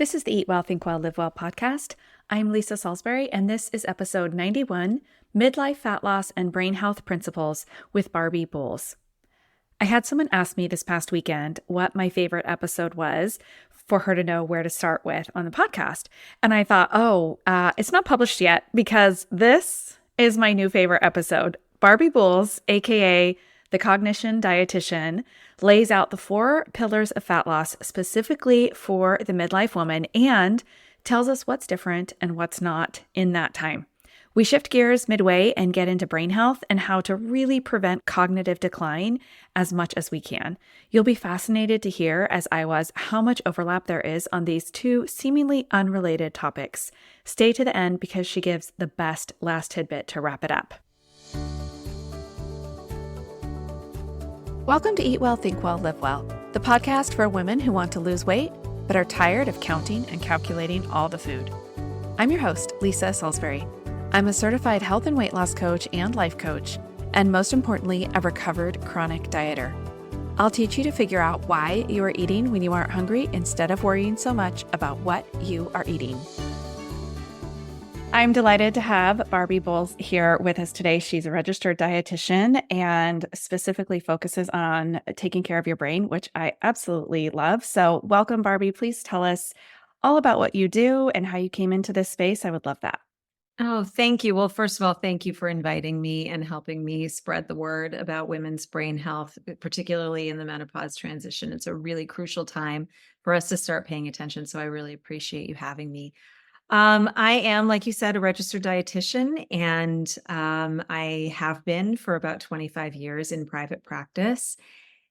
This is the Eat Well, Think Well, Live Well podcast. I'm Lisa Salisbury, and this is episode 91, Midlife Fat Loss and Brain Health Principles with Barbie Boules. I had someone ask me this past weekend what my favorite episode was for her to know where to start with on the podcast. And I thought, it's not published yet because this is my new favorite episode. Barbie Boules, aka the Cognition Dietitian, lays out the 4 pillars of fat loss specifically for the midlife woman and tells us what's different and what's not in that time. We shift gears midway and get into brain health and how to really prevent cognitive decline as much as we can. You'll be fascinated to hear, as I was, how much overlap there is on these two seemingly unrelated topics. Stay to the end because she gives the best last tidbit to wrap it up. Welcome to Eat Well, Think Well, Live Well, the podcast for women who want to lose weight but are tired of counting and calculating all the food. I'm your host, Lisa Salisbury. I'm a certified health and weight loss coach and life coach, and most importantly, a recovered chronic dieter. I'll teach you to figure out why you are eating when you aren't hungry instead of worrying so much about what you are eating. I'm delighted to have Barbie Boules here with us today. She's a registered dietitian and specifically focuses on taking care of your brain, which I absolutely love. So welcome, Barbie. Please tell us all about what you do and how you came into this space. I would love that. Oh, thank you. Well, first of all, thank you for inviting me and helping me spread the word about women's brain health, particularly in the menopause transition. It's a really crucial time for us to start paying attention. So I really appreciate you having me. I am, like you said, a registered dietitian, and I have been for about 25 years in private practice.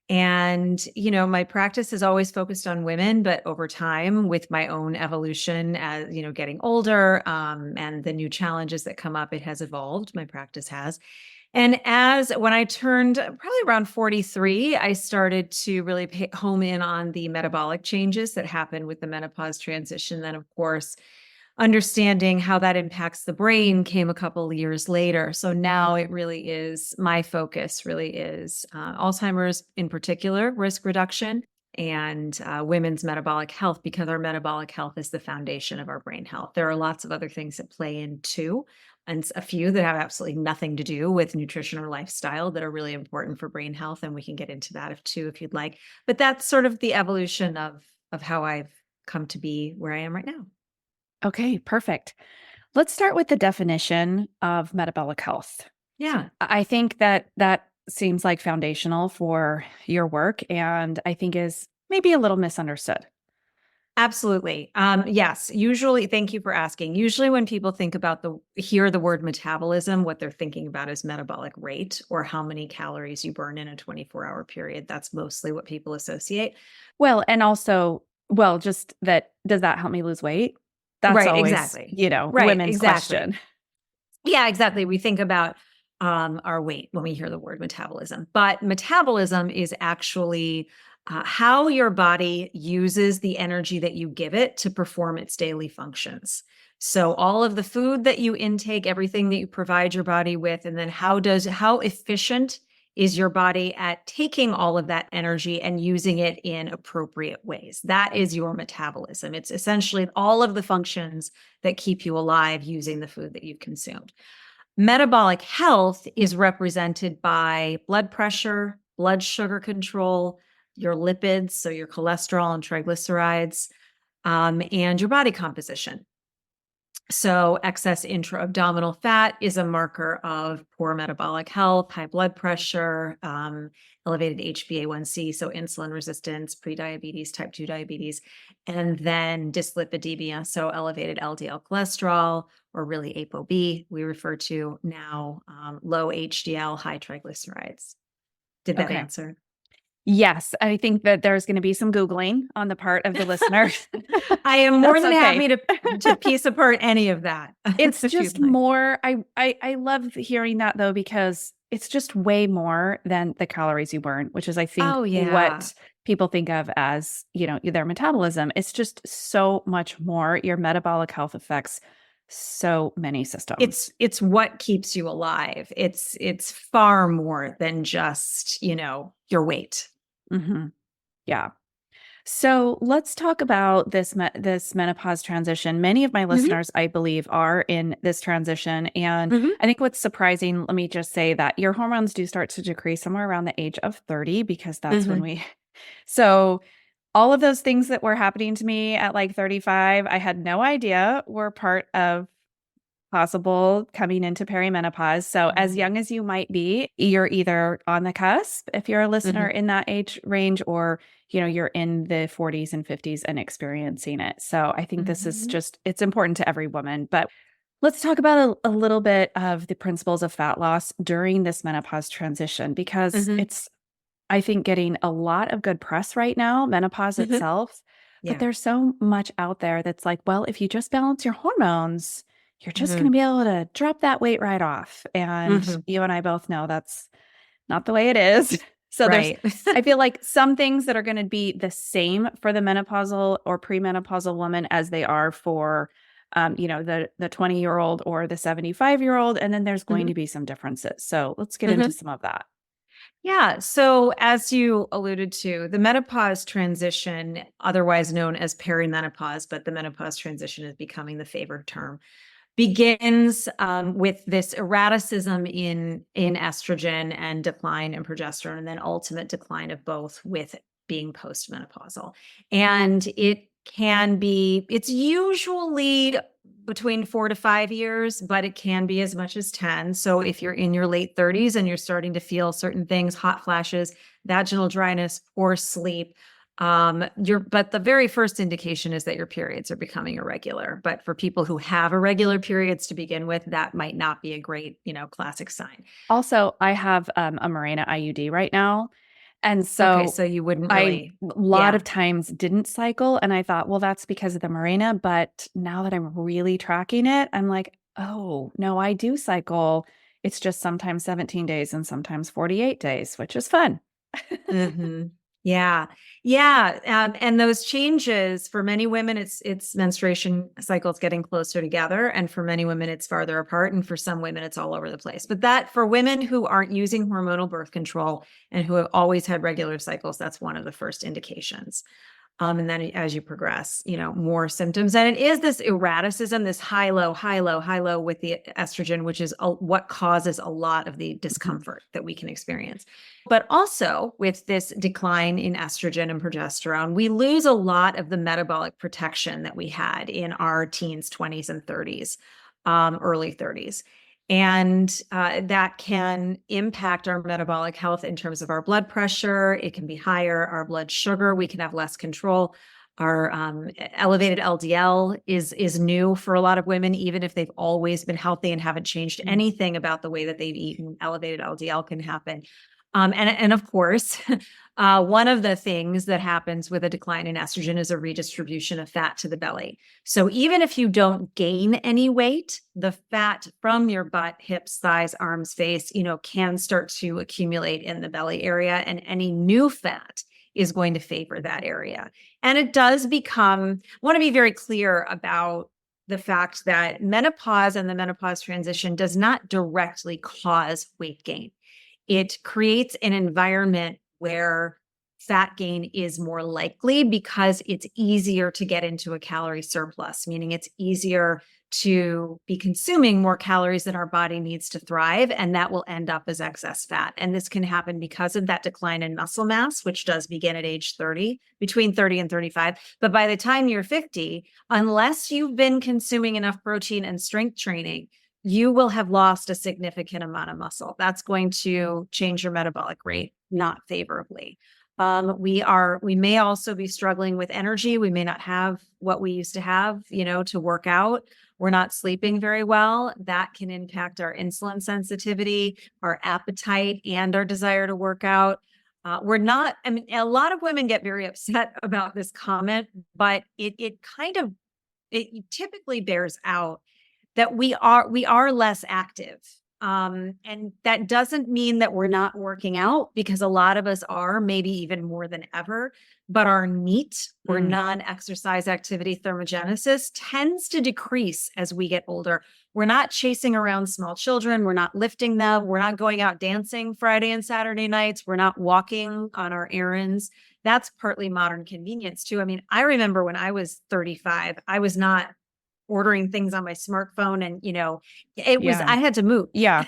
And, my practice is always focused on women, but over time with my own evolution as, getting older, and the new challenges that come up, it has evolved. My practice has. And when I turned probably around 43, I started to really home in on the metabolic changes that happen with the menopause transition. Then, of course, understanding how that impacts the brain came a couple of years later. So now it really is, my focus really is Alzheimer's in particular, risk reduction, and women's metabolic health, because our metabolic health is the foundation of our brain health. There are lots of other things that play in too, and a few that have absolutely nothing to do with nutrition or lifestyle that are really important for brain health. And we can get into that if you'd like. But that's sort of the evolution of how I've come to be where I am right now. Okay, perfect. Let's start with the definition of metabolic health. Yeah. I think that seems like foundational for your work, and I think is maybe a little misunderstood. Absolutely. Yes. Usually, thank you for asking. Usually when people hear the word metabolism, what they're thinking about is metabolic rate or how many calories you burn in a 24-hour period. That's mostly what people associate. Well, and also, just that, does that help me lose weight? That's right, always, exactly. Right, women's exactly. question. Yeah, exactly. We think about our weight when we hear the word metabolism, but metabolism is actually how your body uses the energy that you give it to perform its daily functions. So all of the food that you intake, everything that you provide your body with, and then how efficient is your body at taking all of that energy and using it in appropriate ways. That is your metabolism. It's essentially all of the functions that keep you alive using the food that you've consumed. Metabolic health is represented by blood pressure, blood sugar control, your lipids, so your cholesterol and triglycerides, and your body composition. So excess intra-abdominal fat is a marker of poor metabolic health, high blood pressure, elevated HbA1c, so insulin resistance, prediabetes, type 2 diabetes, and then dyslipidemia, so elevated LDL cholesterol, or really ApoB, we refer to now, low HDL, high triglycerides. Did that answer? Yes, I think that there's going to be some Googling on the part of the listener. I am more than happy to piece apart any of that. It's just more, I love hearing that though, because it's just way more than the calories you burn, which is, I think, what people think of as, their metabolism. It's just so much more. Your metabolic health affects so many systems. It's what keeps you alive. It's far more than just, your weight. Mm-hmm. Yeah. So let's talk about this menopause transition. Many of my Hmm. listeners, I believe, are in this transition, and Hmm. I think what's surprising. Let me just say that your hormones do start to decrease somewhere around the age of 30 because that's when Hmm. we. So all of those things that were happening to me at like 35, I had no idea were part of possible coming into perimenopause. So, as young as you might be, you're either on the cusp if you're a listener Hmm. in that age range, or you're in the 40s and 50s and experiencing it. So, I think this is Hmm. just it's important to every woman. But let's talk about a little bit of the principles of fat loss during this menopause transition because Hmm. it's I think getting a lot of good press right now, menopause Hmm. itself, but Yeah. there's so much out there that's like, well, if you just balance your hormones, you're just going Hmm. to be able to drop that weight right off. And Hmm. you and I both know that's not the way it is. So Right. I feel like some things that are going to be the same for the menopausal or premenopausal woman as they are for, the 20-year-old or the 75-year-old, and then there's going Hmm. to be some differences. So let's get into Hmm. some of that. Yeah. So, as you alluded to, the menopause transition, otherwise known as perimenopause, but the menopause transition is becoming the favored term, begins with this erraticism in estrogen and decline in progesterone, and then ultimate decline of both with being postmenopausal. And it's usually between 4 to 5 years, but it can be as much as 10. So if you're in your late 30s and you're starting to feel certain things, hot flashes, vaginal dryness, poor sleep, but the very first indication is that your periods are becoming irregular. But for people who have irregular periods to begin with, that might not be a great, classic sign. Also, I have a Mirena IUD right now. And Okay, so so you wouldn't I really, a lot yeah. of times didn't cycle. And I thought, well, that's because of the Mirena. But now that I'm really tracking it, I'm like, oh, no, I do cycle. It's just sometimes 17 days and sometimes 48 days, which is fun. Hmm. Yeah. Yeah. And those changes for many women, it's menstruation cycles getting closer together. And for many women, it's farther apart. And for some women, it's all over the place. But that for women who aren't using hormonal birth control and who have always had regular cycles, that's one of the first indications. And then as you progress, more symptoms. And it is this erraticism, this high, low, high, low, high, low with the estrogen, which is what causes a lot of the Mhm. discomfort that we can experience. But also with this decline in estrogen and progesterone, we lose a lot of the metabolic protection that we had in our teens, 20s, and 30s, early 30s. And that can impact our metabolic health in terms of our blood pressure. It can be higher, our blood sugar. We can have less control. Our elevated LDL is new for a lot of women, even if they've always been healthy and haven't changed anything about the way that they've eaten. Elevated LDL can happen. And of course, one of the things that happens with a decline in estrogen is a redistribution of fat to the belly. So even if you don't gain any weight, the fat from your butt, hips, thighs, arms, face, can start to accumulate in the belly area, and any new fat is going to favor that area. And it does become, I want to be very clear about the fact that menopause and the menopause transition does not directly cause weight gain. It creates an environment where fat gain is more likely because it's easier to get into a calorie surplus, meaning it's easier to be consuming more calories than our body needs to thrive. And that will end up as excess fat. And this can happen because of that decline in muscle mass, which does begin at age 30, between 30 and 35. But by the time you're 50, unless you've been consuming enough protein and strength training, you will have lost a significant amount of muscle. That's going to change your metabolic rate, not favorably. We may also be struggling with energy. We may not have what we used to have, to work out. We're not sleeping very well. That can impact our insulin sensitivity, our appetite, and our desire to work out. We're not, I mean, a lot of women get very upset about this comment, but it typically bears out that we are less active And that doesn't mean that we're not working out, because a lot of us are, maybe even more than ever, but our NEAT, or non-exercise activity thermogenesis, tends to decrease as we get older. We're not chasing around small children. We're not lifting them. We're not going out dancing Friday and Saturday nights. We're not walking on our errands. That's partly modern convenience too. I mean, I remember when I was 35, I was not ordering things on my smartphone, and I had to move Yeah.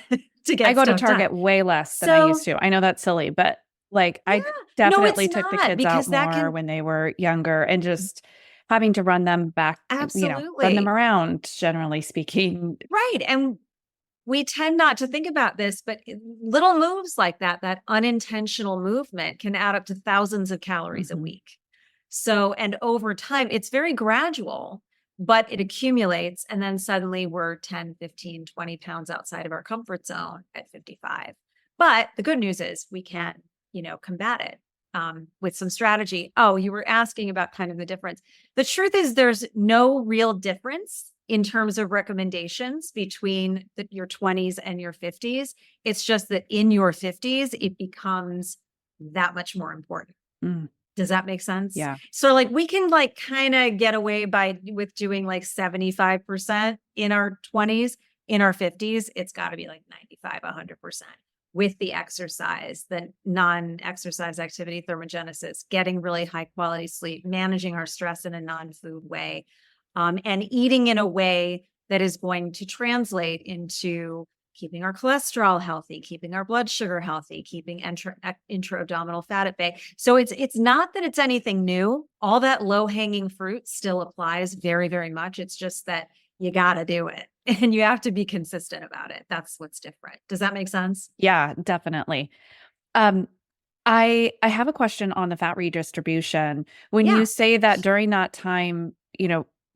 to get I go to stuff Target done. way less than I used to. I know that's silly, but like I No, definitely it's took the not, kids because out that more can when they were younger, and just having to run them back, run them absolutely around, generally speaking. right. And we tend not to think about this, but little moves like that unintentional movement, can add up to thousands of calories a week. So, and over time, it's very gradual, but it accumulates. And then suddenly we're 10, 15, 20 pounds outside of our comfort zone at 55. But the good news is we can, combat it with some strategy. Oh, you were asking about kind of the difference. The truth is, there's no real difference in terms of recommendations between your 20s and your 50s. It's just that in your 50s, it becomes that much more important. Does that make sense? Yeah. So like we can like kind of get away with doing like 75% in our 20s. In our 50s, it's got to be like 95, 100% with the exercise, the non-exercise activity thermogenesis, getting really high quality sleep, managing our stress in a non-food way, and eating in a way that is going to translate into keeping our cholesterol healthy, keeping our blood sugar healthy, keeping intra-abdominal fat at bay. So it's not that it's anything new. All that low-hanging fruit still applies very, very much. It's just that you got to do it and you have to be consistent about it. That's what's different. Does that make sense? Yeah, definitely. I have a question on the fat redistribution. When Yeah. you say that during that time,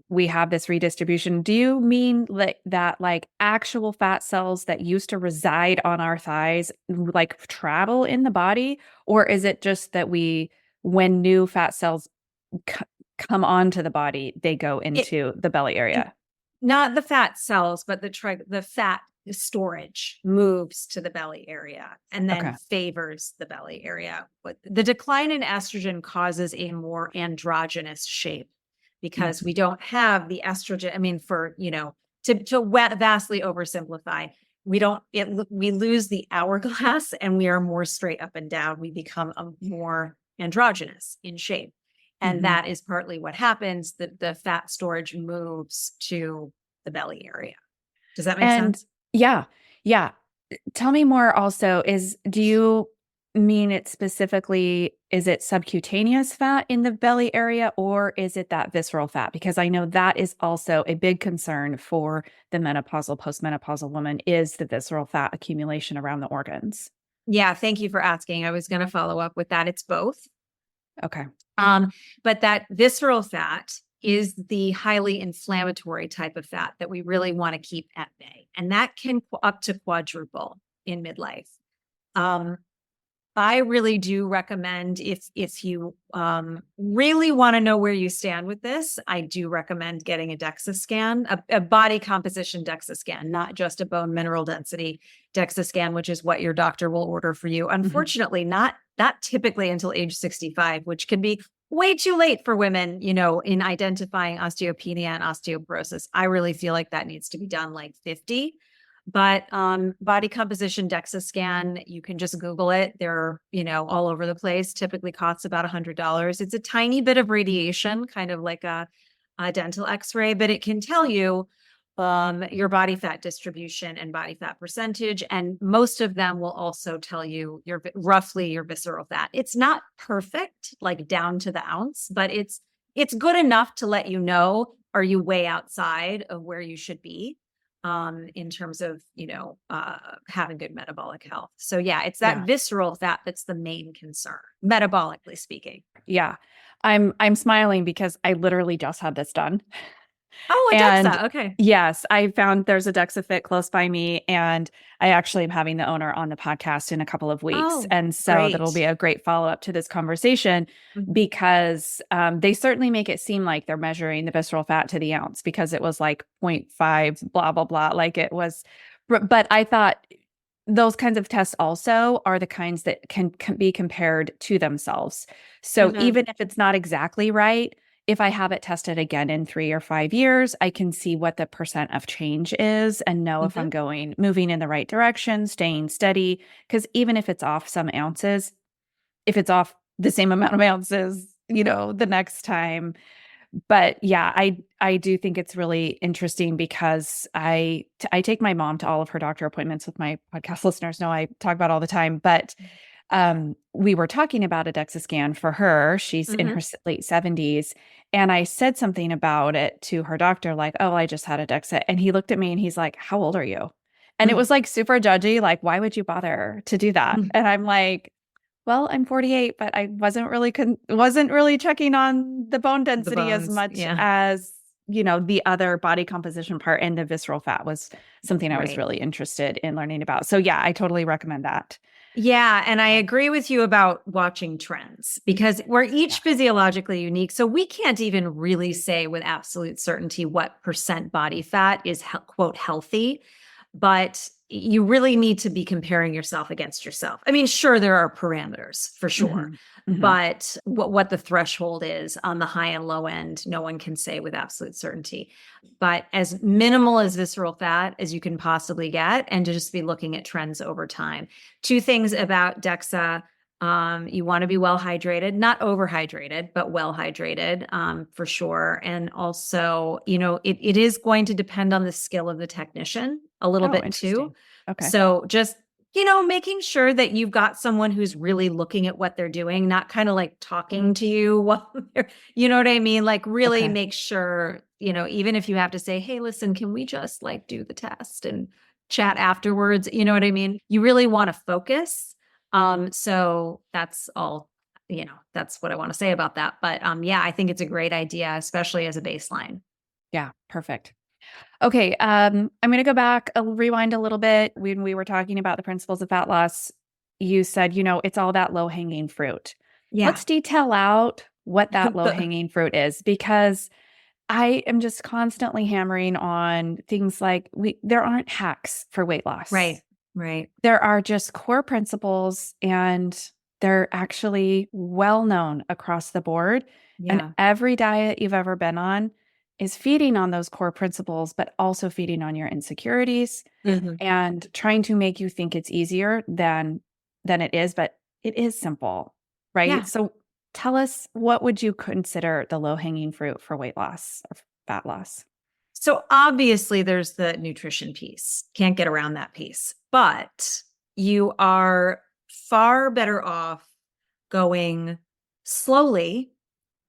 we have this redistribution, do you mean that like actual fat cells that used to reside on our thighs like travel in the body? Or is it just that when new fat cells come onto the body, they go into the belly area? Not the fat cells, but the fat storage moves to the belly area and then favors the belly area. But the decline in estrogen causes a more androgynous shape, because we don't have the estrogen. I mean, to vastly oversimplify, we lose the hourglass and we are more straight up and down. We become a more androgynous in shape. And that is partly what happens. The fat storage moves to the belly area. Does that make sense? Yeah. Yeah. Tell me more also, do you mean it specifically, is it subcutaneous fat in the belly area, or is it that visceral fat? Because I know that is also a big concern for the menopausal, postmenopausal woman, is the visceral fat accumulation around the organs. Yeah. Thank you for asking. I was going to follow up with that. It's both. Okay. But that visceral fat is the highly inflammatory type of fat that we really want to keep at bay. And that can up to quadruple in midlife. I really do recommend, if you really want to know where you stand with this, I do recommend getting a DEXA scan, a body composition DEXA scan, not just a bone mineral density DEXA scan, which is what your doctor will order for you. Unfortunately, not typically until age 65, which can be way too late for women, in identifying osteopenia and osteoporosis. I really feel like that needs to be done like 50. But body composition DEXA scan, you can just Google it. They're, all over the place. Typically costs about $100. It's a tiny bit of radiation, kind of like a dental x-ray, but it can tell you your body fat distribution and body fat percentage. And most of them will also tell you roughly your visceral fat. It's not perfect, like down to the ounce, but it's good enough to let you know, are you way outside of where you should be in terms of, having good metabolic health. So yeah, it's that visceral fat that's the main concern, metabolically speaking. Yeah. I'm smiling because I literally just had this done. Oh, a And DEXA. Okay. yes, I found there's a DEXA fit close by me, and I actually am having the owner on the podcast in a couple of weeks. Oh, and so great. that'll be a great follow-up to this conversation, because they certainly make it seem like they're measuring the visceral fat to the ounce, because it was like 0.5, blah, blah, blah. Like it was But I thought those kinds of tests also are the kinds that can be compared to themselves. So Mhm. even if it's not exactly right, if I have it tested again in 3 or 5 years, I can see what the percent of change is and know if Mhm. I'm moving in the right direction, staying steady. Because even if it's off some ounces, if it's off the same amount of ounces, the next time. But yeah, I do think it's really interesting because I take my mom to all of her doctor appointments. With my podcast listeners know I talk about all the time. But we were talking about a DEXA scan for her. She's in her Mhm. late 70s. And I said something about it to her doctor, like, oh, I just had a DEXA. And he looked at me and he's like, how old are you? And it was like super judgy, like, why would you bother to do that? Mhm. And I'm like, well, I'm 48, but I wasn't really checking on the bone The density as bones. much Yeah. as, the other body composition part, and the visceral fat was something I was Right. really interested in learning about. So yeah, I totally recommend that. Yeah, and I Oh, agree with you about watching trends because we're yeah. each physiologically unique. So we can't even really say with absolute certainty what percent body fat is quote healthy, but you really need to be comparing yourself against yourself. I mean, sure, there are parameters for sure, Hmm. Hmm. but what the threshold is on the high and low end, no one can say with absolute certainty. But as minimal as visceral fat as you can possibly get, and to just be looking at trends over time. Two things about DEXA. You want to be well hydrated, not overhydrated, but well hydrated for sure. And also, it is going to depend on the skill of the technician a little Oh, bit too. interesting. Okay. So just, making sure that you've got someone who's really looking at what they're doing, not kind of like talking to you while they're, you know what I mean? Like really Okay. make sure, even if you have to say, hey, listen, can we just like do the test and chat afterwards? You know what I mean? You really want to focus. So that's all, that's what I want to say about that. But yeah, I think it's a great idea, especially as a baseline. Yeah, perfect. Okay, I'm going to go back, rewind a little bit. When we were talking about the principles of fat loss, you said, it's all that low hanging fruit. Yeah. Let's detail out what that low The- hanging fruit is, because I am just constantly hammering on things like there aren't hacks for weight loss. right. Right. There are just core principles, and they're actually well known across the board. And Yeah. every diet you've ever been on is feeding on those core principles, but also feeding on your insecurities Mhm. and trying to make you think it's easier than it is, but it is simple, right? Yeah. So tell us, what would you consider the low-hanging fruit for weight loss or fat loss? So obviously there's the nutrition piece. Can't get around that piece. But you are far better off going slowly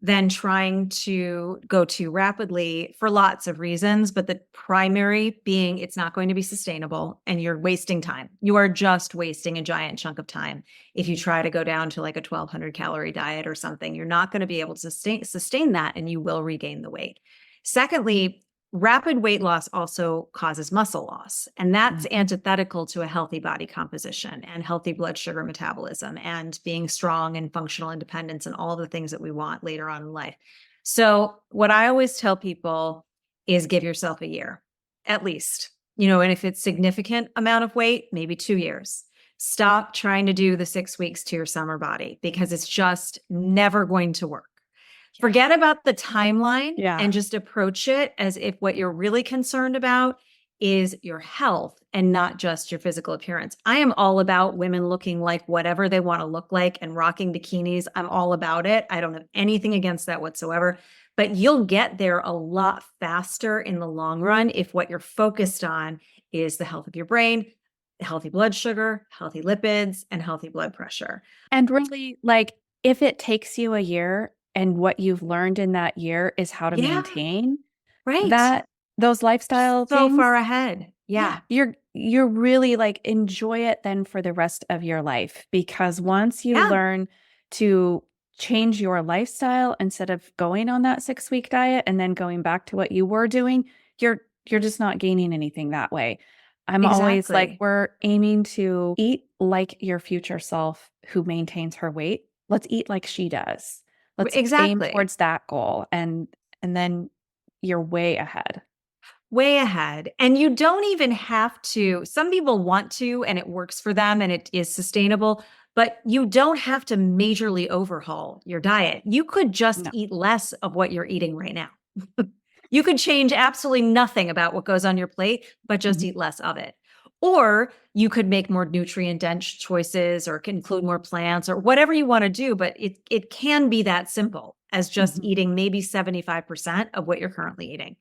than trying to go too rapidly for lots of reasons. But the primary being it's not going to be sustainable and you're wasting time. You are just wasting a giant chunk of time. If you try to go down to like a 1200 calorie diet or something, you're not going to be able to sustain that and you will regain the weight. Secondly, rapid weight loss also causes muscle loss, and that's Mhm. antithetical to a healthy body composition and healthy blood sugar metabolism and being strong and functional independence and all the things that we want later on in life. So, what I always tell people is give yourself a year at least, and if it's significant amount of weight, maybe 2 years. Stop trying to do the 6 weeks to your summer body because it's just never going to work. Forget about the timeline Yeah. and just approach it as if what you're really concerned about is your health and not just your physical appearance. I am all about women looking like whatever they want to look like and rocking bikinis. I'm all about it. I don't have anything against that whatsoever. But you'll get there a lot faster in the long run if what you're focused on is the health of your brain, healthy blood sugar, healthy lipids, and healthy blood pressure. And really, like, if it takes you a year and what you've learned in that year is how to Yeah, maintain right. that, those lifestyle So far things, ahead. yeah, Yeah. you're really like, enjoy it then for the rest of your life, because once you Yeah. learn to change your lifestyle instead of going on that 6-week diet and then going back to what you were doing, you're just not gaining anything that way. I'm always like, Exactly. we're aiming to eat like your future self who maintains her weight. Let's eat like she does. Let's aim Exactly. towards that goal, and then you're way ahead. way ahead. And you don't even have to, some people want to, and it works for them and it is sustainable, but you don't have to majorly overhaul your diet. You could just No. eat less of what you're eating right now. You could change absolutely nothing about what goes on your plate, but just Mhm. eat less of it. Or you could make more nutrient dense choices or include more plants or whatever you want to do. But it can be that simple as just Mhm. eating maybe 75% of what you're currently eating.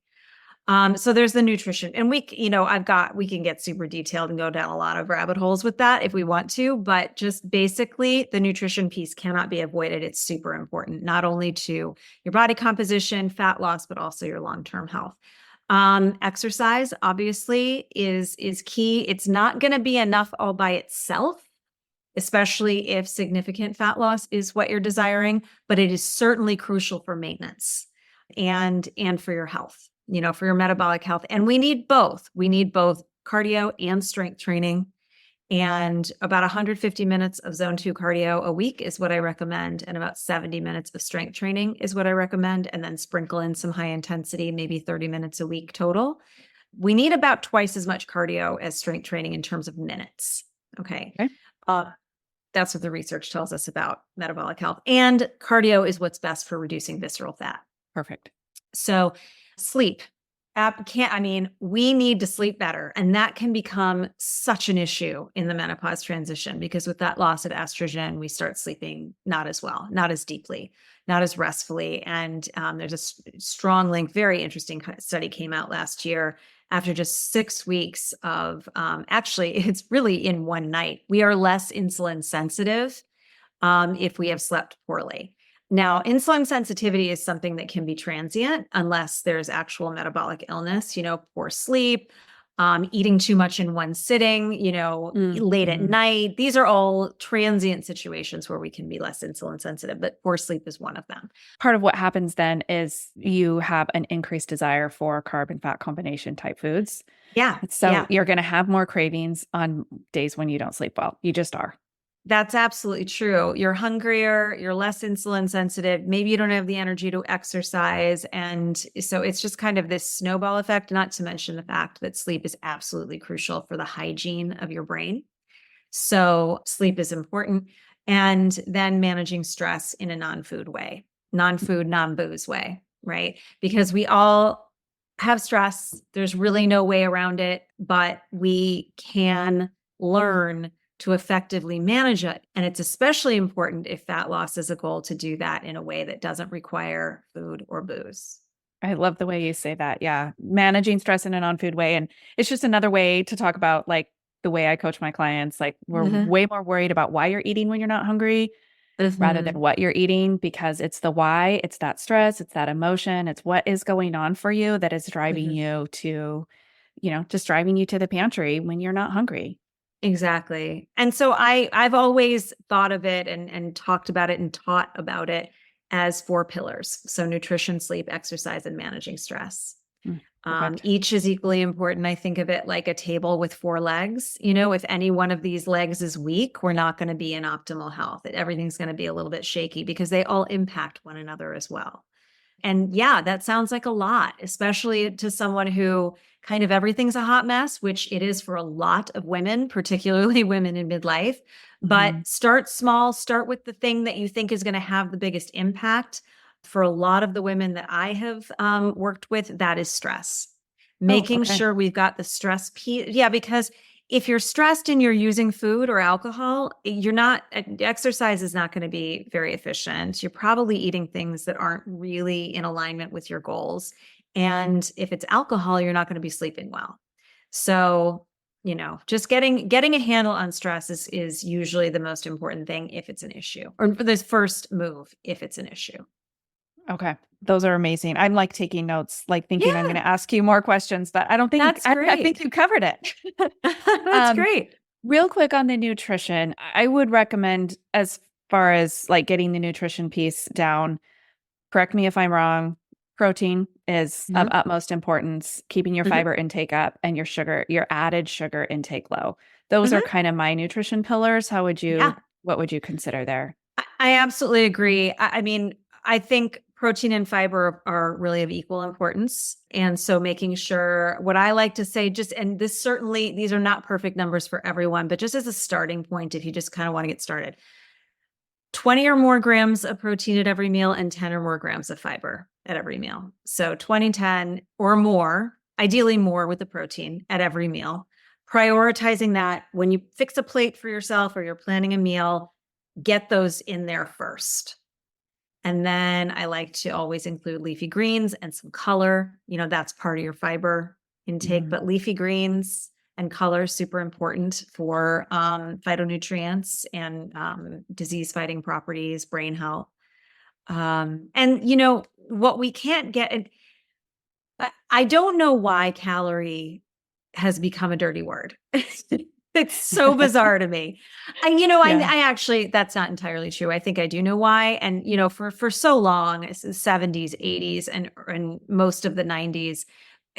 So there's the nutrition, and we can get super detailed and go down a lot of rabbit holes with that if we want to, but just basically the nutrition piece cannot be avoided. It's super important, not only to your body composition, fat loss, but also your long-term health. Exercise obviously is key. It's not going to be enough all by itself, especially if significant fat loss is what you're desiring, but it is certainly crucial for maintenance and for your health, for your metabolic health. And we need both. We need both cardio and strength training. And about 150 minutes of zone 2 cardio a week is what I recommend. And about 70 minutes of strength training is what I recommend. And then sprinkle in some high intensity, maybe 30 minutes a week total. We need about twice as much cardio as strength training in terms of minutes. Okay. Okay. Uh, that's what the research tells us about metabolic health. And cardio is what's best for reducing visceral fat. Perfect. So sleep. We need to sleep better. And that can become such an issue in the menopause transition because with that loss of estrogen, we start sleeping not as well, not as deeply, not as restfully. And there's a strong link, very interesting study came out last year after just 6 weeks of, actually, it's really in one night. We are less insulin sensitive if we have slept poorly. Now, insulin sensitivity is something that can be transient unless there's actual metabolic illness, poor sleep, eating too much in one sitting, late at Mhm. night. These are all transient situations where we can be less insulin sensitive, but poor sleep is one of them. Part of what happens then is you have an increased desire for carb and fat combination type foods. Yeah. So Yeah. you're going to have more cravings on days when you don't sleep well. You just are. That's absolutely true. You're hungrier, you're less insulin sensitive, maybe you don't have the energy to exercise. And so it's just kind of this snowball effect, not to mention the fact that sleep is absolutely crucial for the hygiene of your brain. So sleep is important. And then managing stress in a non-food way, non-food, non-booze way, right? Because we all have stress. There's really no way around it, but we can learn to effectively manage it. And it's especially important if fat loss is a goal to do that in a way that doesn't require food or booze. I love the way you say that. Yeah. Managing stress in a non-food way. And it's just another way to talk about like the way I coach my clients. Like we're Mhm. way more worried about why you're eating when you're not hungry rather than Mhm. what you're eating, because it's the why, it's that stress, it's that emotion, it's what is going on for you that is driving Mhm. you to, just driving you to the pantry when you're not hungry. Exactly. And so I've always thought of it and talked about it and taught about it as 4 pillars. So nutrition, sleep, exercise, and managing stress. Mm, perfect. Each is equally important. I think of it like a table with 4 legs. If any one of these legs is weak, we're not going to be in optimal health. Everything's going to be a little bit shaky because they all impact one another as well. And yeah, that sounds like a lot, especially to someone who kind of everything's a hot mess, which it is for a lot of women, particularly women in midlife. But Mhm. start small, start with the thing that you think is going to have the biggest impact. For a lot of the women that I have worked with, that is stress. Oh, Making okay. sure we've got the stress piece. Yeah, because if you're stressed and you're using food or alcohol, exercise is not going to be very efficient. You're probably eating things that aren't really in alignment with your goals. And if it's alcohol, you're not going to be sleeping well. So, just getting a handle on stress is usually the most important thing if it's an issue, or the first move if it's an issue. Okay. Those are amazing. I'm like taking notes, like thinking I'm going Yeah, to ask you more questions, but I don't think, that's I think great. you covered it. That's Um, great. Real quick on the nutrition, I would recommend as far as like getting the nutrition piece down, correct me if I'm wrong, protein is of Mhm. utmost importance, keeping your Mhm. fiber intake up and your added sugar intake low. Those are Mhm. kind of my nutrition pillars. Yeah. What would you consider there? I absolutely agree. I mean, I think protein and fiber are really of equal importance. And so making sure what I like to say, and this certainly, these are not perfect numbers for everyone, but just as a starting point, if you just kind of want to get started, 20 or more grams of protein at every meal and 10 or more grams of fiber at every meal. So 20, 10 or more, ideally more with the protein at every meal. Prioritizing that when you fix a plate for yourself or you're planning a meal, get those in there first. And then I like to always include leafy greens and some color. That's part of your fiber intake, but leafy greens and color is super important for phytonutrients and disease-fighting properties, brain health. And what we can't get, and I don't know why calorie has become a dirty word. It's so bizarre to me. I actually, that's not entirely true. I think I do know why. And, for so long, it's the 70s, 80s, and most of the 90s,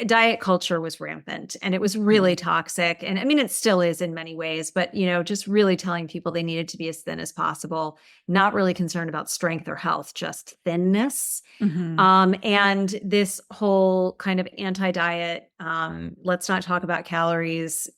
diet culture was rampant and it was really toxic. And I mean, it still is in many ways, but, just really telling people they needed to be as thin as possible, not really concerned about strength or health, just thinness. And this whole kind of anti-diet, let's not talk about calories,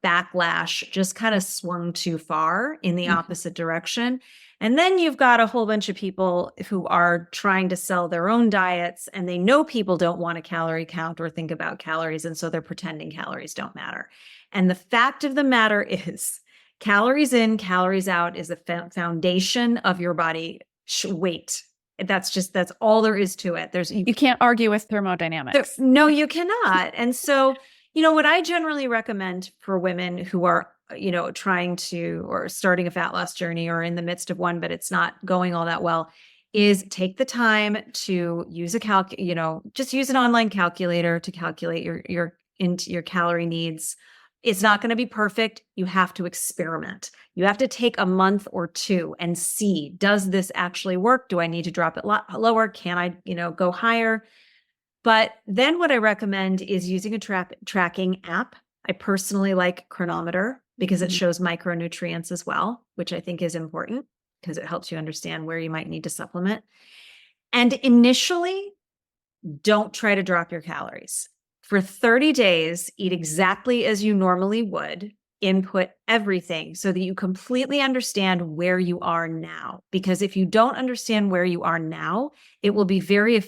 backlash just kind of swung too far in the opposite direction. And then you've got a whole bunch of people who are trying to sell their own diets and they know people don't want a calorie count or think about calories. And so they're pretending calories don't matter. And the fact of the matter is calories in, calories out is the foundation of your body weight. That's all there is to it. You can't argue with thermodynamics. No, you cannot. And so, what I generally recommend for women who are, trying to or starting a fat loss journey or in the midst of one, but it's not going all that well, is take the time to use just use an online calculator to calculate your calorie needs. It's not going to be perfect. You have to experiment. You have to take a month or two and see, does this actually work? Do I need to drop it lower? Can I, go higher? But then what I recommend is using a tracking app. I personally like Chronometer because it shows micronutrients as well, which I think is important because it helps you understand where you might need to supplement. And initially, don't try to drop your calories. For 30 days, eat exactly as you normally would, input everything so that you completely understand where you are now. Because if you don't understand where you are now, it will be very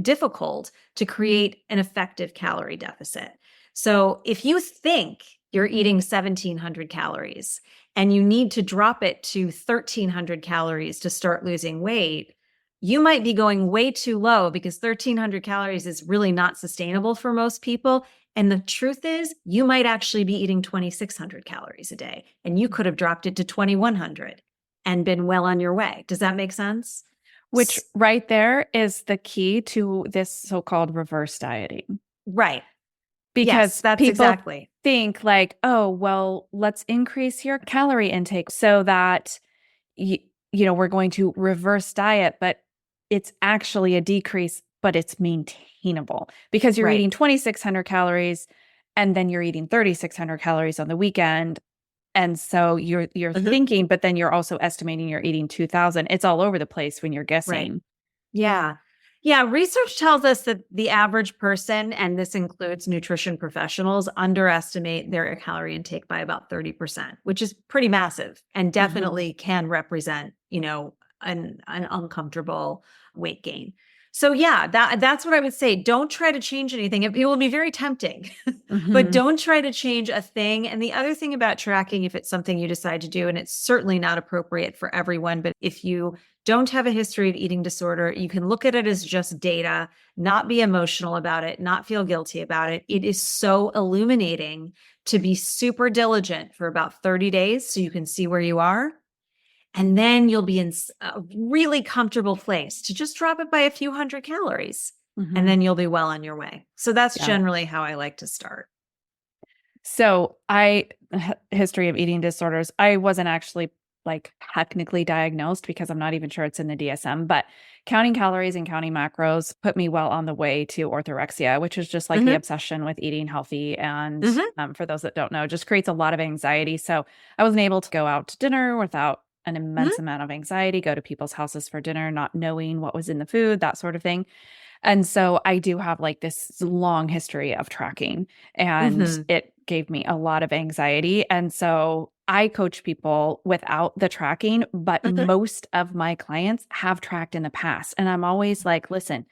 difficult to create an effective calorie deficit. So if you think you're eating 1,700 calories and you need to drop it to 1,300 calories to start losing weight, you might be going way too low because 1,300 calories is really not sustainable for most people. And the truth is, you might actually be eating 2,600 calories a day, and you could have dropped it to 2,100 and been well on your way. Does that make sense? Which right there is the key to this so-called reverse dieting. Right. Because yes, that's people exactly. think like, oh, well, let's increase your calorie intake so that, we're going to reverse diet, but it's actually a decrease, but it's maintainable because you're eating 2,600 calories and then you're eating 3,600 calories on the weekend. And so you're thinking, but then you're also estimating you're eating 2,000. It's all over the place when you're guessing. Right. Yeah. Yeah. Research tells us that the average person, and this includes nutrition professionals, underestimate their calorie intake by about 30%, which is pretty massive and definitely can represent, an uncomfortable weight gain. So yeah, that's what I would say. Don't try to change anything. It will be very tempting, but don't try to change a thing. And the other thing about tracking, if it's something you decide to do, and it's certainly not appropriate for everyone, but if you don't have a history of eating disorder, you can look at it as just data, not be emotional about it, not feel guilty about it. It is so illuminating to be super diligent for about 30 days so you can see where you are. And then you'll be in a really comfortable place to just drop it by a few hundred calories. And then you'll be well on your way. So that's generally how I like to start. So history of eating disorders, I wasn't actually technically diagnosed because I'm not even sure it's in the DSM, but counting calories and counting macros put me well on the way to orthorexia, which is just the obsession with eating healthy. And for those that don't know, just creates a lot of anxiety. So I wasn't able to go out to dinner without an immense Mhm. amount of anxiety, go to people's houses for dinner, not knowing what was in the food, that sort of thing. And so I do have like this long history of tracking, and Mhm. it gave me a lot of anxiety. And so I coach people without the tracking, but Okay. most of my clients have tracked in the past. And I'm always like, listen,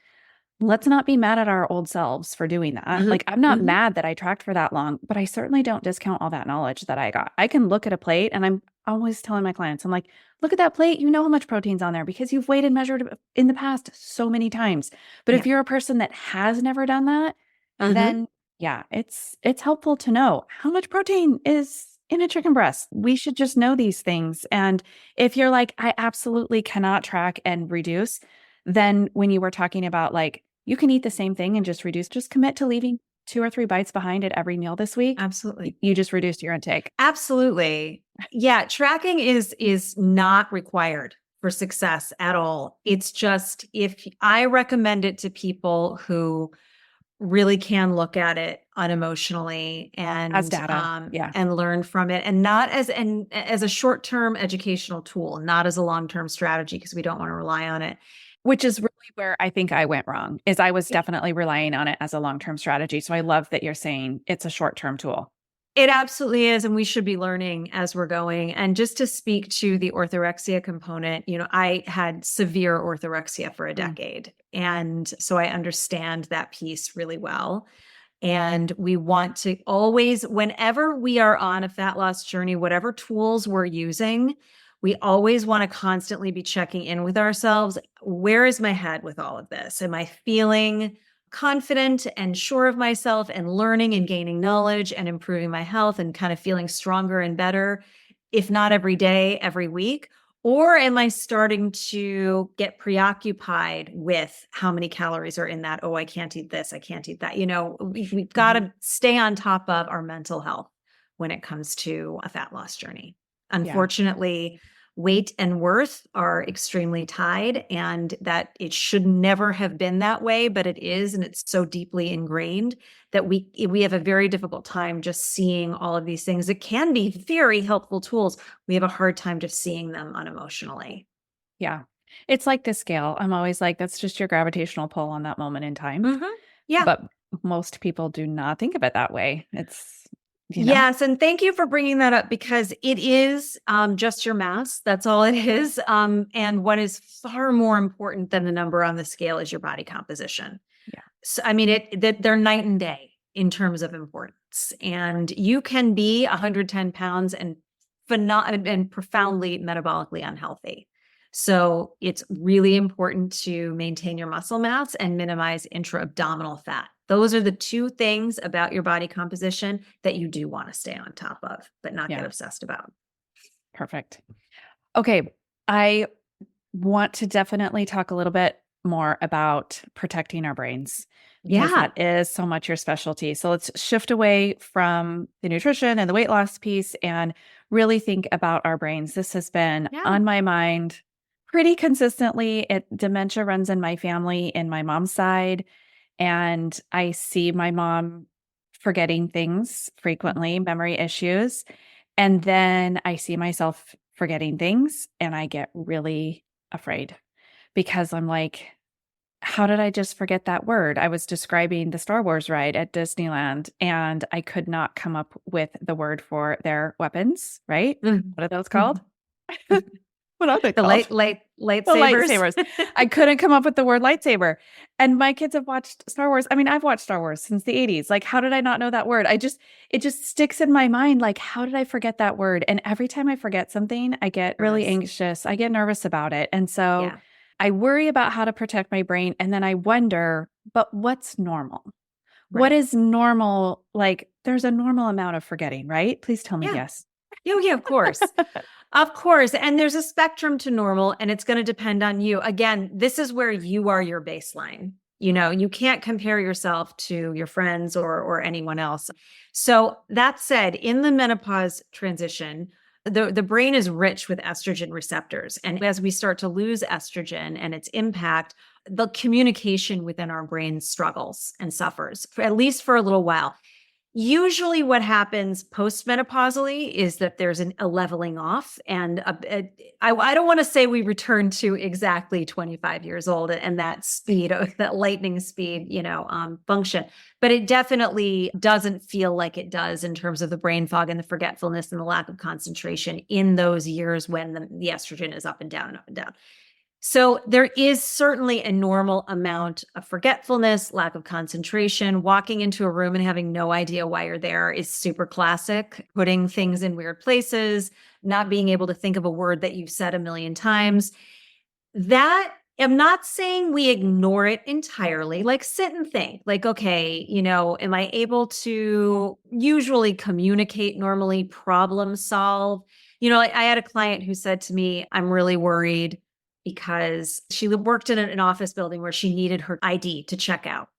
let's not be mad at our old selves for doing that. Mhm. Like, I'm not Mhm. mad that I tracked for that long, but I certainly don't discount all that knowledge that I got. I can look at a plate, and I'm always telling my clients, I'm like, look at that plate. You know how much protein's on there because you've weighed and measured in the past so many times. But if Yeah. you're a person that has never done that, Mhm. then yeah, it's helpful to know how much protein is in a chicken breast. We should just know these things. And if you're like, I absolutely cannot track and reduce, then when you were talking about like, you can eat the same thing and just reduce, just commit to leaving 2 or 3 bites behind at every meal this week. Absolutely. You just reduced your intake. Absolutely. Yeah, tracking is not required for success at all. It's just if I recommend it to people who really can look at it unemotionally As data. Yeah. and learn from it, and not as a short-term educational tool, not as a long-term strategy, because we don't want to rely on it. Which is really where I think I went wrong, is I was definitely relying on it as a long-term strategy. So I love that you're saying it's a short-term tool. It absolutely is, and we should be learning as we're going. And just to speak to the orthorexia component, I had severe orthorexia for a Mm. decade. And so I understand that piece really well. And we want to always, whenever we are on a fat loss journey, whatever tools we're using, we always want to constantly be checking in with ourselves. Where is my head with all of this? Am I feeling confident and sure of myself and learning and gaining knowledge and improving my health and kind of feeling stronger and better, if not every day, every week? Or am I starting to get preoccupied with how many calories are in that? Oh, I can't eat this. I can't eat that. We've got Mhm. to stay on top of our mental health when it comes to a fat loss journey. Yeah. Unfortunately, weight and worth are extremely tied, and that it should never have been that way, but it is, and it's so deeply ingrained that we have a very difficult time just seeing all of these things. It can be very helpful tools. We have a hard time just seeing them unemotionally. Yeah. It's like the scale. I'm always like, that's just your gravitational pull on that moment in time. Mhm. Yeah. But most people do not think of it that way. It's. Yes, and thank you for bringing that up, because it is just your mass. That's all it is. And what is far more important than the number on the scale is your body composition. Yeah. So, I mean, they're night and day in terms of importance. And you can be 110 pounds and and profoundly metabolically unhealthy. So it's really important to maintain your muscle mass and minimize intra-abdominal fat. Those are the two things about your body composition that you do want to stay on top of, but not get Yeah. obsessed about. Perfect. Okay. I want to definitely talk a little bit more about protecting our brains because Yeah. that is so much your specialty. So let's shift away from the nutrition and the weight loss piece and really think about our brains. This has been Yeah. on my mind pretty consistently. Dementia runs in my family in my mom's side, and I see my mom forgetting things frequently, memory issues. And then I see myself forgetting things and I get really afraid because I'm like, how did I just forget that word? I was describing the Star Wars ride at Disneyland and I could not come up with the word for their weapons, right? Mhm. What are those called? Mhm. What are they The called? The lightsabers. lightsabers. I couldn't come up with the word lightsaber. And my kids have watched Star Wars. I mean, I've watched Star Wars since the 80s. Like, how did I not know that word? It just sticks in my mind. Like, how did I forget that word? And every time I forget something, I get really Nervous. anxious. I get nervous about it. And so Yeah. I worry about how to protect my brain. And then I wonder, but what's normal? What Right. is normal? Like, there's a normal amount of forgetting, right? Please tell me Yeah. yes. Oh, yeah, of course. Of course. And there's a spectrum to normal, and it's going to depend on you. Again, this is where you are your baseline. You can't compare yourself to your friends or anyone else. So that said, in the menopause transition, the brain is rich with estrogen receptors. And as we start to lose estrogen and its impact, the communication within our brain struggles and suffers, at least for a little while. Usually what happens postmenopausally is that there's a leveling off, and I don't want to say we return to exactly 25 years old and that speed, that lightning speed, function, but it definitely doesn't feel like it does in terms of the brain fog and the forgetfulness and the lack of concentration in those years when the estrogen is up and down and up and down. So there is certainly a normal amount of forgetfulness, lack of concentration. Walking into a room and having no idea why you're there is super classic. Putting things in weird places, not being able to think of a word that you've said a million times. That, I'm not saying we ignore it entirely. Like, sit and think, like, okay, am I able to usually communicate normally, problem solve? I had a client who said to me, I'm really worried because she worked in an office building where she needed her ID to check out.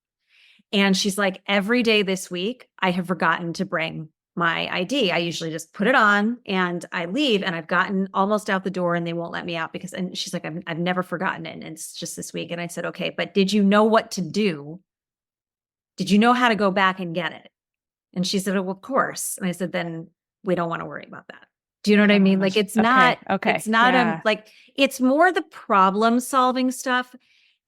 And she's like, every day this week, I have forgotten to bring my ID. I usually just put it on and I leave, and I've gotten almost out the door and they won't let me out and she's like, I've never forgotten it. And it's just this week. And I said, okay, but did you know what to do? Did you know how to go back and get it? And she said, well, of course. And I said, then we don't want to worry about that. Do you know what I mean? Like, it's not, Yeah. it's more the problem solving stuff.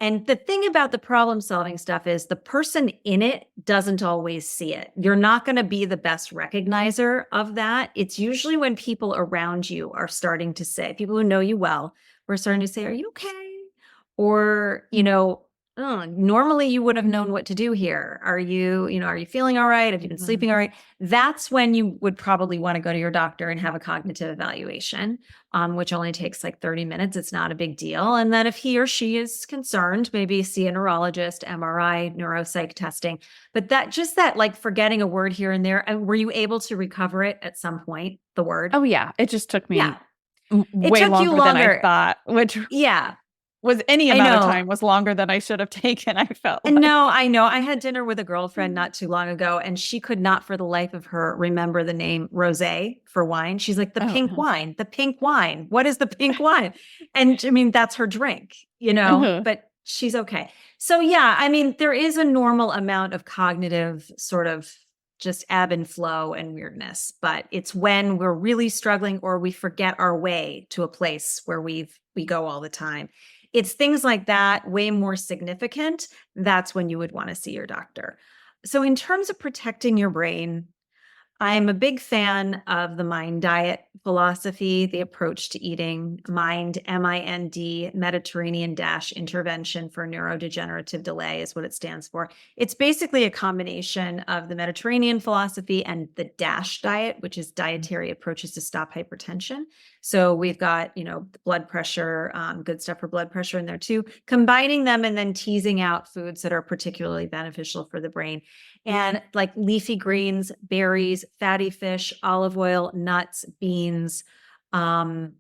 And the thing about the problem solving stuff is the person in it doesn't always see it. You're not going to be the best recognizer of that. It's usually when people around you are starting to say, people who know you well, are starting to say, are you okay? Or, normally you would have known what to do here. Are you feeling all right? Have you been sleeping all right? That's when you would probably want to go to your doctor and have a cognitive evaluation, which only takes like 30 minutes. It's not a big deal. And then if he or she is concerned, maybe see a neurologist, MRI, neuropsych testing. But that like forgetting a word here and there, and were you able to recover it at some point, the word? Oh, yeah. It just took me way longer than I thought, which was any amount of time was longer than I should have taken, I felt like. No, I know. I had dinner with a girlfriend not too long ago, and she could not for the life of her remember the name rosé for wine. She's like, the pink wine. What is the pink wine? And I mean, that's her drink, but she's okay. So yeah, I mean, there is a normal amount of cognitive sort of just ebb and flow and weirdness, but it's when we're really struggling or we forget our way to a place where we go all the time. It's things like that, way more significant. That's when you would want to see your doctor. So in terms of protecting your brain, I'm a big fan of the MIND diet philosophy, the approach to eating. MIND, MIND, Mediterranean Intervention for Neurodegenerative Delay is what it stands for. It's basically a combination of the Mediterranean philosophy and the DASH diet, which is dietary approaches to stop hypertension. So we've got, blood pressure, good stuff for blood pressure in there too, combining them and then teasing out foods that are particularly beneficial for the brain. And like leafy greens, berries, fatty fish, olive oil, nuts, beans, all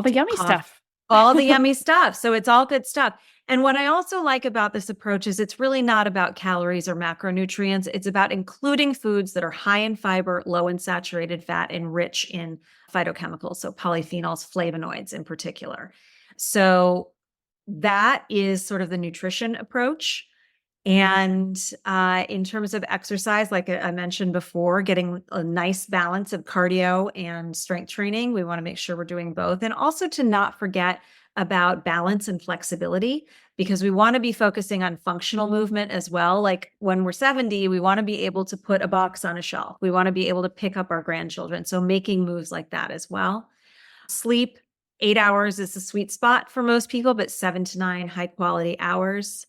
the yummy stuff. All the yummy stuff. So it's all good stuff. And what I also like about this approach is it's really not about calories or macronutrients. It's about including foods that are high in fiber, low in saturated fat, and rich in phytochemicals, so polyphenols, flavonoids in particular. So that is sort of the nutrition approach. And in terms of exercise, like I mentioned before, getting a nice balance of cardio and strength training. We want to make sure we're doing both. And also to not forget about balance and flexibility, because we want to be focusing on functional movement as well. Like when we're 70, we want to be able to put a box on a shelf. We want to be able to pick up our grandchildren. So making moves like that as well. Sleep, 8 hours is the sweet spot for most people, but 7 to 9 high quality hours.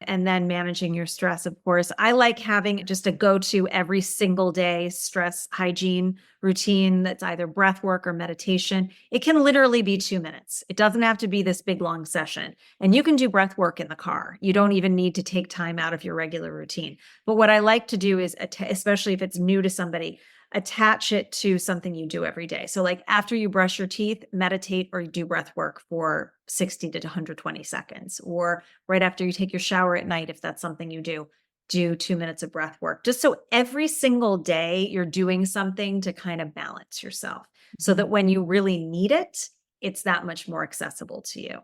And then managing your stress, of course. I like having just a go-to every single day stress hygiene routine that's either breath work or meditation. It can literally be 2 minutes. It doesn't have to be this big, long session. And you can do breath work in the car. You don't even need to take time out of your regular routine. But what I like to do is, especially if it's new to somebody, attach it to something you do every day. So like after you brush your teeth, meditate or do breath work for 60 to 120 seconds. Or right after you take your shower at night, if that's something you do 2 minutes of breath work. Just so every single day you're doing something to kind of balance yourself so that when you really need it, it's that much more accessible to you.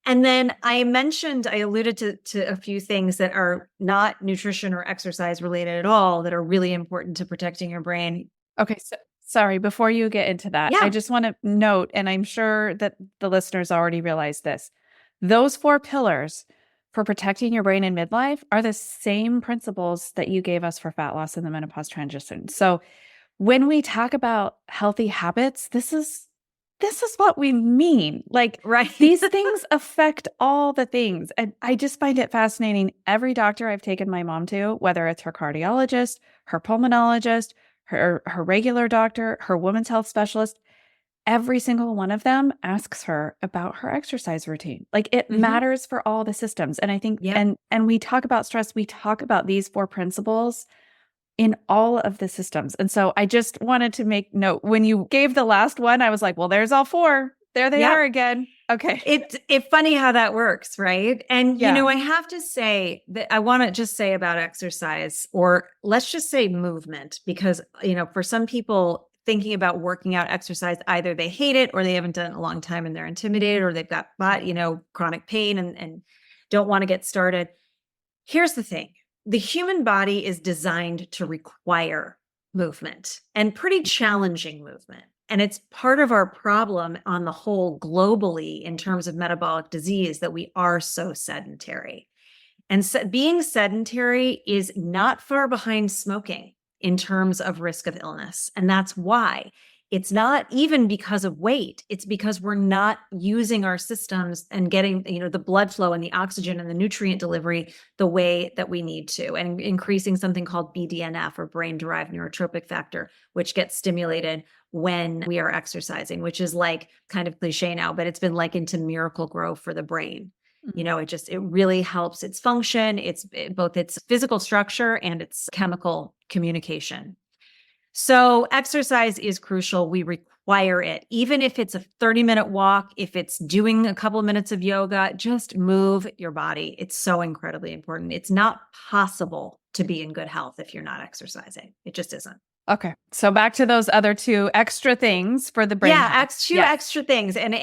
And then I alluded to a few things that are not nutrition or exercise related at all that are really important to protecting your brain. Okay, so sorry, before you get into that, I Yeah. just want to note, and I'm sure that the listeners already realize this, those 4 pillars for protecting your brain in midlife are the same principles that you gave us for fat loss in the menopause transition. So when we talk about healthy habits, this is what we mean. Like Right. these things affect all the things. And I just find it fascinating. Every doctor I've taken my mom to, whether it's her cardiologist, her pulmonologist, her regular doctor, her women's health specialist, every single one of them asks her about her exercise routine. Like it matters for all the systems. And I think Yep. and we talk about stress, we talk about these 4 principles in all of the systems. And so I just wanted to make note when you gave the last one, I was like, well, there's all 4. There they Yep. are again. Okay. It's funny how that works, right? And, Yeah. I have to say that I want to just say about exercise, or let's just say movement, because, for some people thinking about working out exercise, either they hate it or they haven't done it in a long time and they're intimidated, or they've got, chronic pain and don't want to get started. Here's the thing. The human body is designed to require movement, and pretty challenging movement. And it's part of our problem on the whole globally in terms of metabolic disease that we are so sedentary. And being sedentary is not far behind smoking in terms of risk of illness. And that's why it's not even because of weight. It's because we're not using our systems and getting, the blood flow and the oxygen and the nutrient delivery the way that we need to, and increasing something called BDNF, or brain derived neurotrophic factor, which gets stimulated when we are exercising, which is like kind of cliche now, but it's been likened to miracle grow for the brain. It really helps its function. It's both its physical structure and its chemical communication. So exercise is crucial. We require it. Even if it's a 30-minute walk, if it's doing a couple of minutes of yoga, just move your body. It's so incredibly important. It's not possible to be in good health if you're not exercising. It just isn't. Okay. So back to those other 2 extra things for the brain. Yeah, extra things. And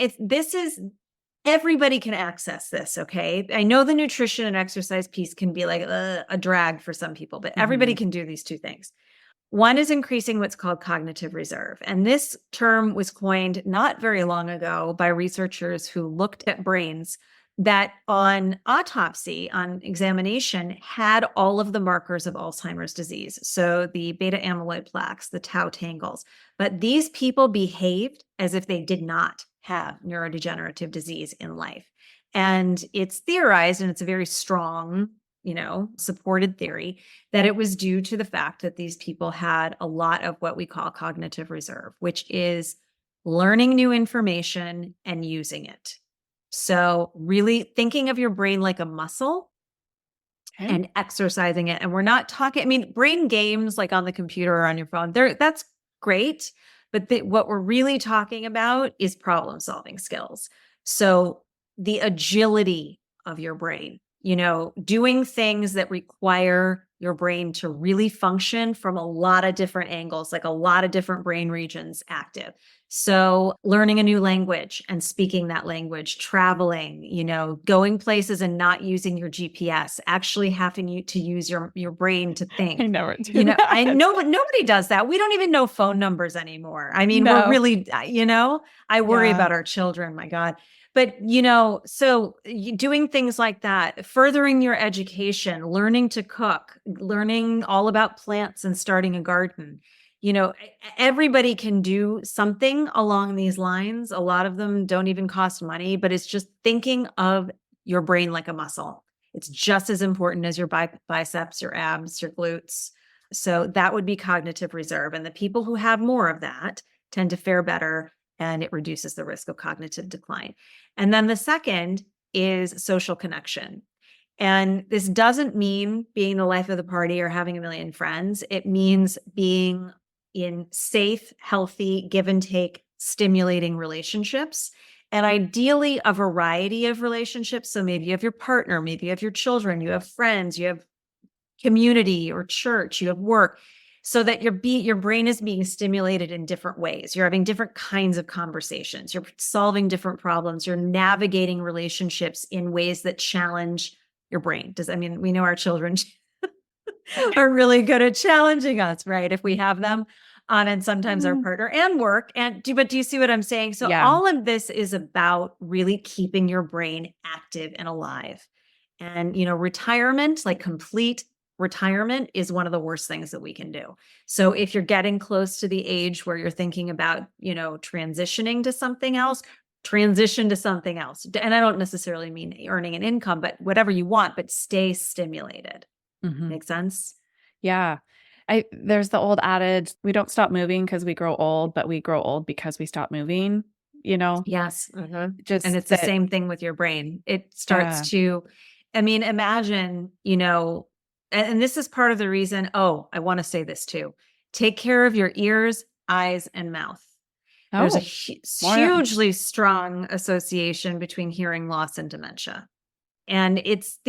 everybody can access this, okay? I know the nutrition and exercise piece can be like a drag for some people, but everybody can do these 2 things. One is increasing what's called cognitive reserve. And this term was coined not very long ago by researchers who looked at brains that on autopsy, on examination, had all of the markers of Alzheimer's disease. So the beta amyloid plaques, the tau tangles. But these people behaved as if they did not have neurodegenerative disease in life. And it's theorized, and it's a very strong, supported theory, that it was due to the fact that these people had a lot of what we call cognitive reserve, which is learning new information and using it. So really thinking of your brain like a muscle and exercising it. And we're not talking, brain games like on the computer or on your phone, that's great. But what we're really talking about is problem solving skills. So the agility of your brain, doing things that require your brain to really function from a lot of different angles, like a lot of different brain regions active. So learning a new language and speaking that language, traveling, going places and not using your GPS, actually having to use your brain to think. I never do that. I know, but nobody does that. We don't even know phone numbers anymore. No. We're really, I worry about our children, my God. But, so doing things like that, furthering your education, learning to cook, learning all about plants and starting a garden, everybody can do something along these lines. A lot of them don't even cost money, but it's just thinking of your brain like a muscle. It's just as important as your biceps, your abs, your glutes. So that would be cognitive reserve. And the people who have more of that tend to fare better, and it reduces the risk of cognitive decline. And then the second is social connection. And this doesn't mean being the life of the party or having a million friends. It means being in safe, healthy, give and take, stimulating relationships. And ideally a variety of relationships. So maybe you have your partner, maybe you have your children, you have friends, you have community or church, you have work. so that your brain is being stimulated in different ways. You're having different kinds of conversations. You're solving different problems. You're navigating relationships in ways that challenge your brain. We know our children are really good at challenging us, right? If we have them on, and sometimes our partner and work. But do you see what I'm saying? So Yeah. all of this is about really keeping your brain active and alive. And, retirement, like complete retirement, is one of the worst things that we can do. So if you're getting close to the age where you're thinking about, transitioning to something else, transition to something else. And I don't necessarily mean earning an income, but whatever you want, but stay stimulated. Make sense? Yeah. There's the old adage, we don't stop moving because we grow old, but we grow old because we stop moving, Yes. And just it's the that. same thing with your brain. It Yeah. starts to, imagine, and this is part of the reason. Oh, I want to say this too. Take care of your ears, eyes, and mouth. There's a Oh, more. hugely strong association between hearing loss and dementia. And it's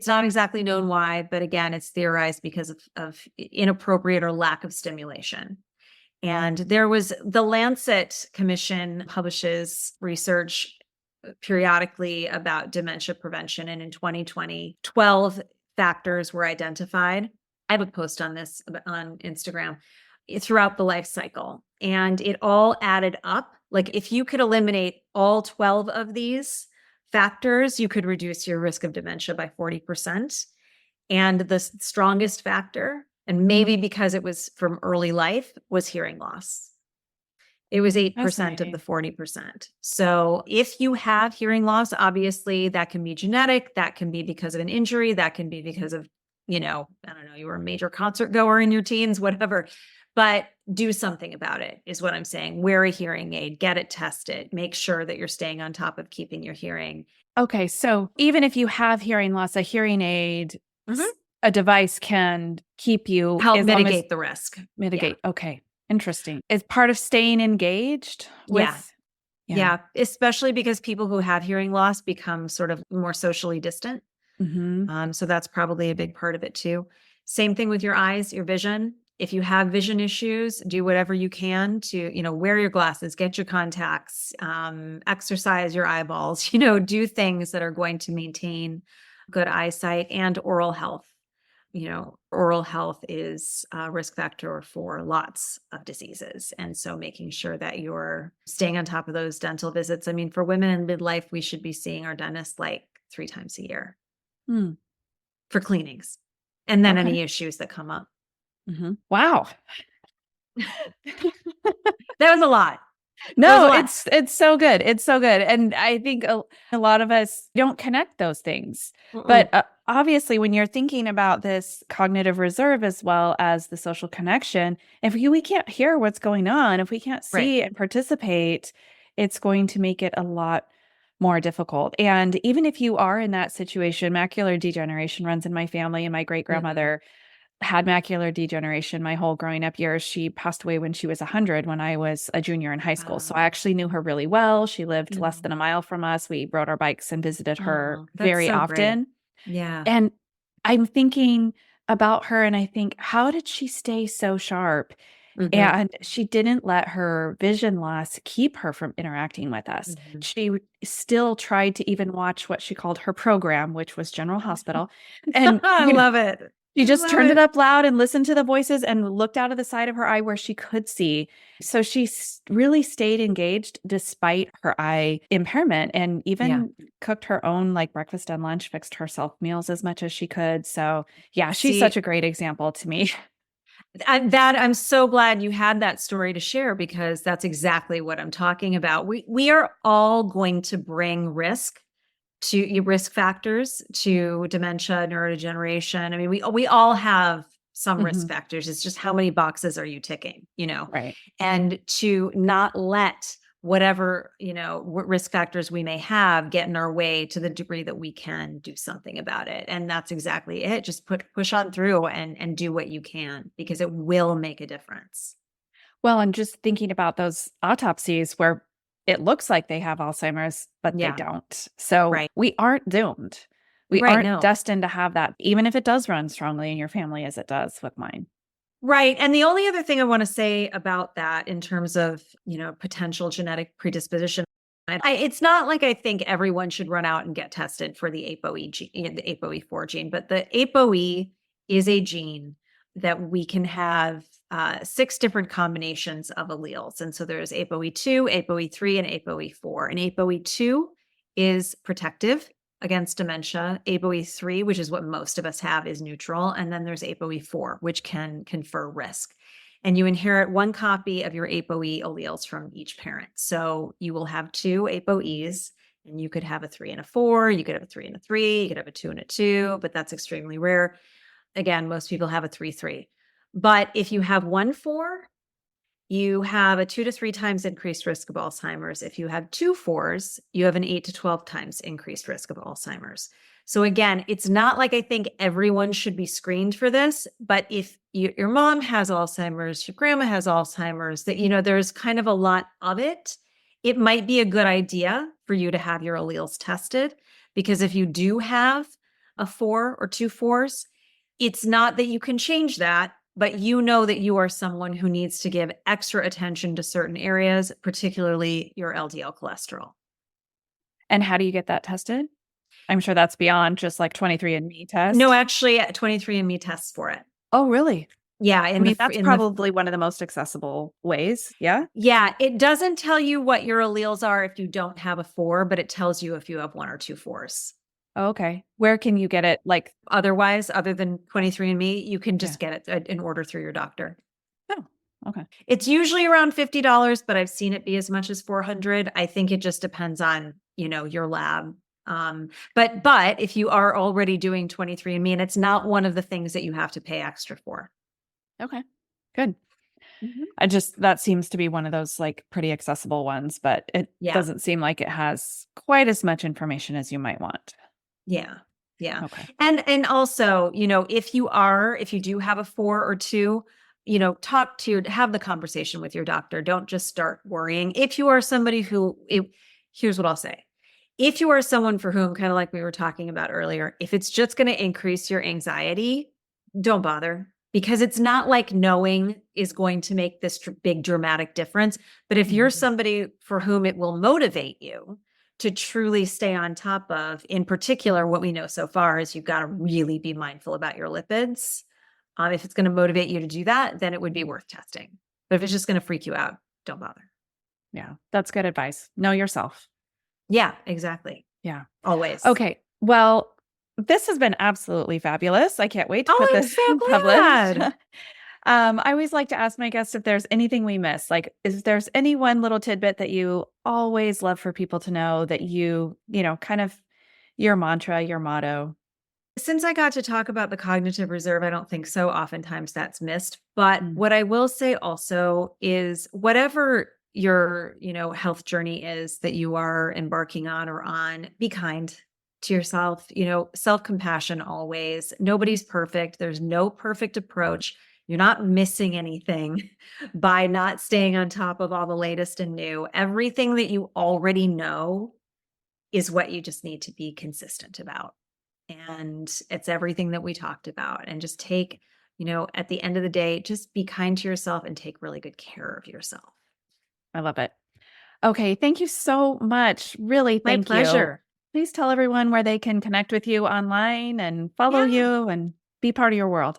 not exactly known why, but again, it's theorized because of inappropriate or lack of stimulation. And there was the Lancet Commission publishes research periodically about dementia prevention. And in 2020, 12 factors were identified. I have a post on this on Instagram throughout the life cycle. And it all added up. Like if you could eliminate all 12 of these factors, you could reduce your risk of dementia by 40%. And the strongest factor, and maybe because it was from early life, was hearing loss. It was 8% of the 40%. So if you have hearing loss, obviously that can be genetic, that can be because of an injury, that can be because of, I don't know, you were a major concert goer in your teens, whatever. But do something about it is what I'm saying. Wear a hearing aid, get it tested, make sure that you're staying on top of keeping your hearing. Okay. So even if you have hearing loss, a hearing aid, a device can keep you help mitigate the risk. Mitigate. Yeah. Okay. Interesting. Is part of staying engaged with. Yeah. Especially because people who have hearing loss become sort of more socially distant. So that's probably a big part of it too. Same thing with your eyes, your vision. If you have vision issues, do whatever you can to, wear your glasses, get your contacts, exercise your eyeballs, do things that are going to maintain good eyesight. And oral health. Oral health is a risk factor for lots of diseases. And so making sure that you're staying on top of those dental visits. For women in midlife, we should be seeing our dentist like 3 times a year for cleanings. And then any issues that come up. Wow. That was a lot. No, it's so good. It's so good. And I think a lot of us don't connect those things. But obviously, when you're thinking about this cognitive reserve as well as the social connection, if we can't hear what's going on, if we can't see and participate, it's going to make it a lot more difficult. And even if you are in that situation, macular degeneration runs in my family, and my great-grandmother had macular degeneration my whole growing up years. She passed away when she was 100 when I was a junior in high school. So I actually knew her really well. She lived less than a mile from us. We rode our bikes and visited her very often. Great. Yeah. And I'm thinking about her and I think, how did she stay so sharp? And she didn't let her vision loss keep her from interacting with us. She still tried to even watch what she called her program, which was General Hospital. And I love it. She just turned it up loud and listened to the voices and looked out of the side of her eye where she could see. So she really stayed engaged despite her eye impairment, and even cooked her own breakfast and lunch, fixed herself meals as much as she could. So she's such a great example to me. I'm so glad you had that story to share, because that's exactly what I'm talking about. We are all going to bring risk factors to dementia, neurodegeneration. We all have some risk factors. It's just how many boxes are you ticking, Right. And to not let whatever, risk factors we may have get in our way to the degree that we can do something about it. And that's exactly it. Just push on through and do what you can, because it will make a difference. Well, and just thinking about those autopsies where it looks like they have Alzheimer's, but they don't. So we aren't doomed. We aren't destined to have that, even if it does run strongly in your family as it does with mine. Right. And the only other thing I want to say about that in terms of, potential genetic predisposition, it's not like I think everyone should run out and get tested for the ApoE gene, the ApoE4 gene, but the ApoE is a gene that we can have 6 different combinations of alleles. And so there's ApoE2, ApoE3, and ApoE4. And ApoE2 is protective against dementia. ApoE3, which is what most of us have, is neutral. And then there's ApoE4, which can confer risk. And you inherit 1 copy of your ApoE alleles from each parent. So you will have 2 ApoEs, and you could have a 3 and a 4, you could have a 3 and a 3, you could have a 2 and a 2, but that's extremely rare. Again, most people have a 3-3. But if you have 1-4, you have a 2 to 3 times increased risk of Alzheimer's. If you have 2 4s, you have an 8 to 12 times increased risk of Alzheimer's. So again, it's not like I think everyone should be screened for this, but if your mom has Alzheimer's, your grandma has Alzheimer's, that, there's kind of a lot of it, it might be a good idea for you to have your alleles tested, because if you do have a 4 or 2 4s, it's not that you can change that, but you know that you are someone who needs to give extra attention to certain areas, particularly your LDL cholesterol. And how do you get that tested? I'm sure that's beyond just like 23andMe test. No, actually, 23andMe tests for it. Oh, really? Yeah. I mean, that's probably one of the most accessible ways. Yeah. Yeah. It doesn't tell you what your alleles are if you don't have a 4, but it tells you if you have 1 or 2 4s. Oh, okay. Where can you get it? Like Otherwise, other than 23andMe, you can just get it and order through your doctor. Oh, okay. It's usually around $50, but I've seen it be as much as $400. I think it just depends on, your lab. But if you are already doing 23andMe, and it's not one of the things that you have to pay extra for. Okay, good. Mm-hmm. That seems to be one of those like pretty accessible ones, but it doesn't seem like it has quite as much information as you might want. Yeah. Yeah. Okay. And also, if you do have a 4 or 2, have the conversation with your doctor. Don't just start worrying. If you are somebody here's what I'll say. If you are someone for whom, kind of like we were talking about earlier, if it's just going to increase your anxiety, don't bother, because it's not like knowing is going to make this big dramatic difference. But if you're somebody for whom it will motivate you to truly stay on top of, in particular, what we know so far is you've got to really be mindful about your lipids. If it's going to motivate you to do that, then it would be worth testing. But if it's just going to freak you out, don't bother. Yeah, that's good advice. Know yourself. Yeah, exactly. Yeah. Always. Okay. Well, this has been absolutely fabulous. I can't wait to put this published. I always like to ask my guests if there's anything we miss. Like, if there's any one little tidbit that you always love for people to know, that kind of your mantra, your motto. Since I got to talk about the cognitive reserve, I don't think so. Oftentimes that's missed. But what I will say also is, whatever your, health journey is that you are embarking on, be kind to yourself. Self-compassion always. Nobody's perfect. There's no perfect approach. You're not missing anything by not staying on top of all the latest and new. Everything that you already know is what you just need to be consistent about. And it's everything that we talked about. And just take, at the end of the day, just be kind to yourself and take really good care of yourself. I love it. Okay. Thank you so much. Really, thank you. My pleasure. Please tell everyone where they can connect with you online and follow you and be part of your world.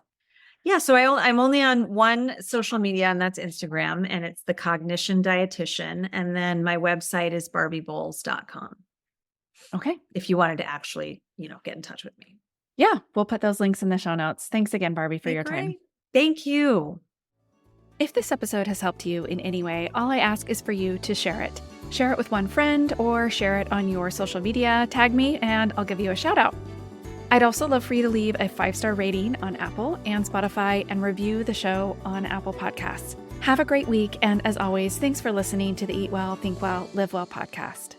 Yeah. So I'm only on one social media, and that's Instagram, and it's the Cognition Dietician. And then my website is barbieboules.com. Okay. If you wanted to actually, get in touch with me. Yeah. We'll put those links in the show notes. Thanks again, Barbie, for your time. Thank you. If this episode has helped you in any way, all I ask is for you to share it. Share it with one friend or share it on your social media. Tag me and I'll give you a shout out. I'd also love for you to leave a 5-star rating on Apple and Spotify and review the show on Apple Podcasts. Have a great week. And as always, thanks for listening to the Eat Well, Think Well, Live Well podcast.